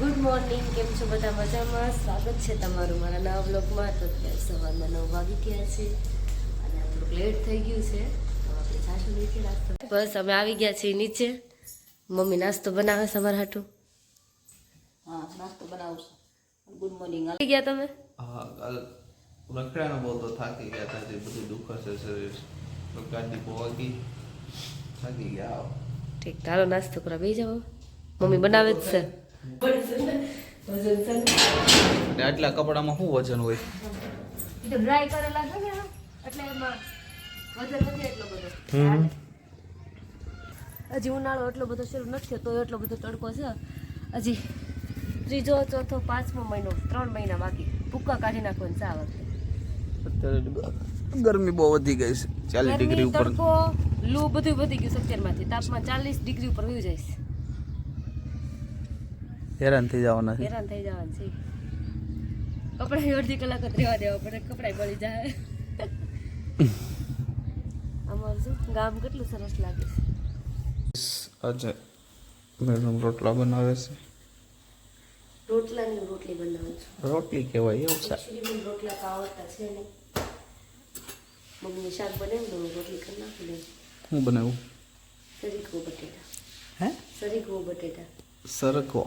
Good morning, કેમ છો બધા? મજામાં? સ્વાગત છે તમારું મારા નવા બ્લોગમાં. તો અત્યારે સવારના 9 વાગી ગયા છે અને થોડુંક લેટ થઈ ગયું છે. તો આપણે સાસુ નીચે નાસ્તો, બસ અમે આવી ગયા છીએ નીચે. મમ્મી નાસ્તો બનાવે છે અમારા હાટું. હા, નાસ્તો બનાવું છું. Good morning. આવી ગયા તમે? હા, કાલ રખડાનો બહુ તો થાકી ગયા હતા, જે બધું દુખાશે શરીર. ગાડી પહોંચી થાકી ગયા. ઠીક, તારો નાસ્તો કરવા બેસી જાઓ. મમ્મી બનાવે જ છે. અને આટલા કપડામાં શું વજન હોય? તો ડ્રાય કરેલા છે ને, એટલે એમાં વજન નથી એટલો બધો. હજી ઉનાળો એટલો બધો શરૂ નથી તો એટલો બધો તડકો છે. હજી ત્રીજો, ચોથો, 5મો મહિનો, 3 મહિના બાકી. ભૂક્કા કાઢી નાખવાનું છે આ વખતે. અત્યારે ગરમી બહુ વધી ગઈ છે, 40 ડિગ્રી ઉપર. તડકો, લૂ બધું વધી ગયું 17માંથી. તાપમાન 40 ડિગ્રી ઉપર વયું જાય છે. હેરાન થઈ જવાના છે. હેરાન થઈ જવાનું છે. કપડા અડધી કલાક જ રહેવા દેવા પડે, કપડાય બળી જાય. અમારું શું ગામ કેટલું સરસ લાગે છે. આજે મેડમ રોટલા બનાવે છે. રોટલાની રોટલી બનાવું છું. રોટલી કહેવાય એવું છે. એકચ્યુઅલી મને રોટલા ખાવડતા છે ને. મમ્મીને શાક બનાવ્યું તો રોટલી કરી નાખી દઉં. શું બનાવ્યું? સરીગવો બટેટા. હે? સરીગવો બટેટા. સરગવો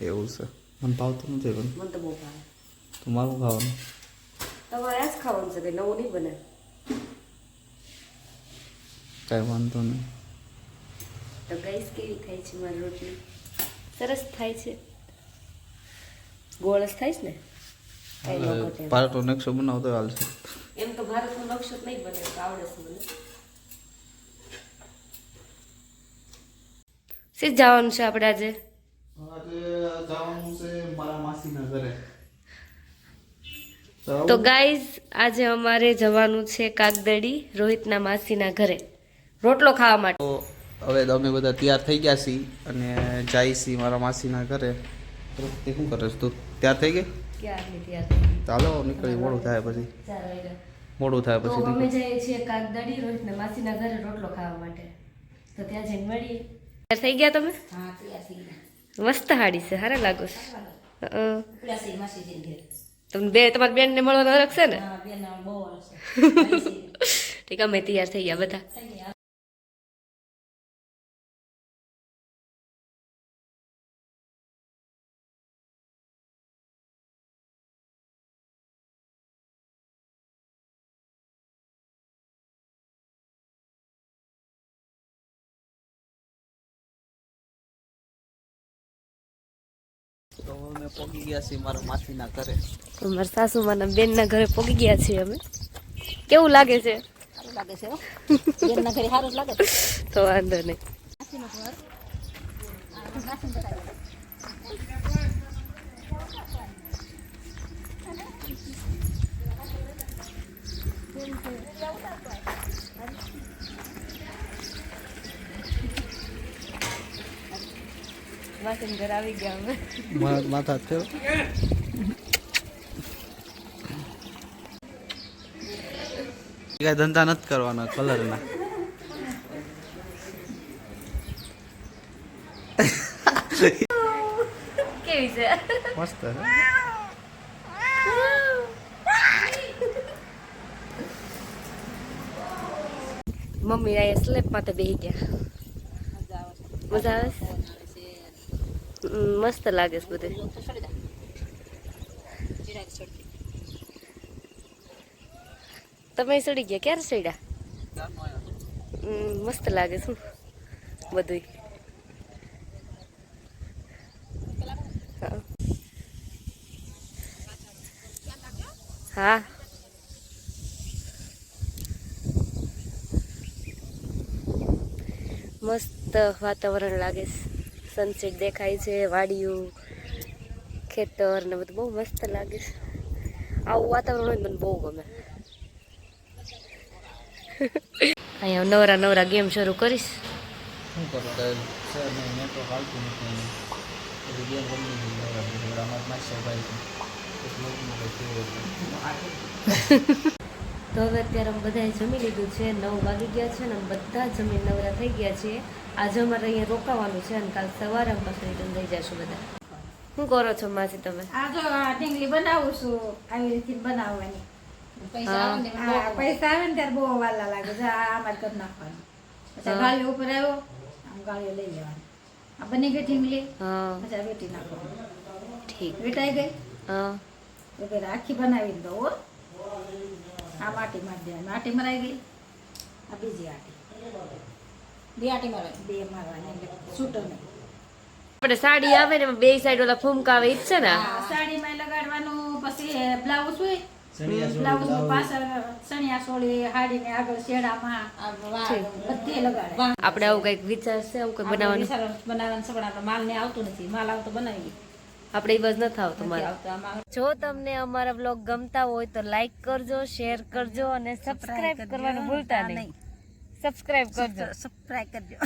એવું છે. મને ભાવતું નથી પણ. મને તો બહુ ભાવે. તમારું ખાવાનું? તમારે આ જ ખાવાનું છે, કંઈ નવું નહીં બને. કાંઈ વાંધો નહીં. તો ગાઈસ, કેવી થાય છે મારી રોટલી? સરસ થાય છે. ગોળસ થાય છે ને? કઈ ન ઘટે. પાર્ટો નકશો બનાવતો હાલશે. એમ તો ભારતનો નકશો જ નહીં બને, તો આવડે છે મને. શી જવાનું છે આપણે આજે? આજે જવાનું છે મારા માસીના ઘરે. તો ગાઈઝ, આજે અમારે જવાનું છે કાગદડી, રોહિતના માસીના ઘરે રોટલો ખાવા માટે. તો હવે અમે બધા તૈયાર થઈ ગયા છીએ અને જાય છીએ મારા માસીના ઘરે. તે શું કરે છે તું? તૈયાર થઈ ગઈ? ક્યારની તૈયાર થઈ ગઈ. ચાલો નીકળી, મોડું થાય પછી. 4 વાગ્યા. મોડું થાય તો પછી અમે નીકળી. જઈએ છીએ કાગદડી, રોહિતના માસીના ઘરે રોટલો ખાવા માટે. તો ત્યાં જઈને મળીએ. તૈયાર થઈ ગયા તમે? હા, તૈયાર થઈ ગયા. મસ્ત હાડી છે, સારા લાગો છે. ઉપડા છે માસીજીને ઘરે. તમને તમારી બેનને મળવાનો હરખ છે ને? હા, બેન બહુ વર્ષ છે. ઠીક, અમે તૈયાર થઈ ગયા બધા. થઈ ગયા. તો અમે પહોંચી ગયા છીએ મારા માસીના ઘરે. મારા સાસુમાના બેનના ઘરે પહોંચી ગયા છીએ અમે. કેવું લાગે છે? સારું લાગે છે હો. બેનના ઘરે સારું જ લાગે. તો વાંધો નહીં. માસીનો ઘર. માસીને બતાવી. માસીના ઘરે આવી ગયા અમે. માથા થયો. કઈ ધંધા નથી કરવાના કલરના. કેવી છે? મસ્ત છે. મમ્મી આ સ્લેબ માથે બેસી ગયા. મજા આવે છે? મસ્ત લાગે છે બધું. તમે ચડી ગયા? ક્યારે ચડ્યા? મસ્ત લાગે છે બધું. હા, મસ્ત વાતાવરણ લાગે છે. સનસેટ દેખાય છે, વાડીયું, ખેતર ને બધું બહુ મસ્ત લાગે છે. આવું વાતાવરણ હોય મને બહુ ગમે. અહીંયા નવરા નવરા ગેમ શરૂ કરીશ. શું કરો સર? નેટવર્ક આવતું નથી. ગેમ રમી તો હવે અત્યારે અમે બધાએ જમી લીધું છે. 9 વાગી ગયા છે ને બધા જમી નવરા થઈ ગયા છીએ. આજે અમારે અહીંયા રોકાવાનું છે અને કાલ સવારે અમે પાછું રિટર્ન થઈ જશું બધા. શું કરો છો માસી તમે? આ જો આ ઢીંગલી બનાવું છું આવી રીતે બનાવવાની. પૈસા આવે ને એમાં હા, પૈસા આવે ને ત્યારે બહુ વાલા લાગે છે. આમાં જ કરી નાખવાનું. પછી ગાળીઓ ઉપર આવ્યો આમ ગાળીઓ લઈ લેવાની. આ બની ગઈ ઢીંગલી. હા પછી આ વેટી નાખવાનું. ઠીક. વેટાઈ ગઈ હા તો પેલા આખી બનાવી દો હો. આ માટી મારી દેવાની. માટી મરાઈ ગઈ. આ બીજી આટી બે આટી મારે બે મારવાની એટલે છૂટો નહીં. આપણે સાડી આવે ને એમાં બે સાઈડ ઓલા ફૂમકા આવે ઈ જ છે ને? આ સાડીમાં લગાડવાનું. પછી બ્લાઉઝ હોય બ્લાઉઝ પાછળ સણિયા સોળી હાડીને આગળ શેડામાં આ વાહ બધે લગાડે. આપણે આવું કઈક વિચાર છે આવું કઈક બનાવવાનું? બનાવવાનું છે પણ આપણે માલ ને આવતું નથી. માલ આવતો બનાવી આપણે એ બસ નથી આવતું મારે. આવતો આમાં જો તમને અમારા બ્લોગ ગમતા હોય તો લાઈક કરજો, શેર કરજો અને સબસ્ક્રાઇબ કરવાનું ભૂલતા નહીં. સબસ્ક્રાઇબ કરજો. સબસ્ક્રાઇબ કરજો.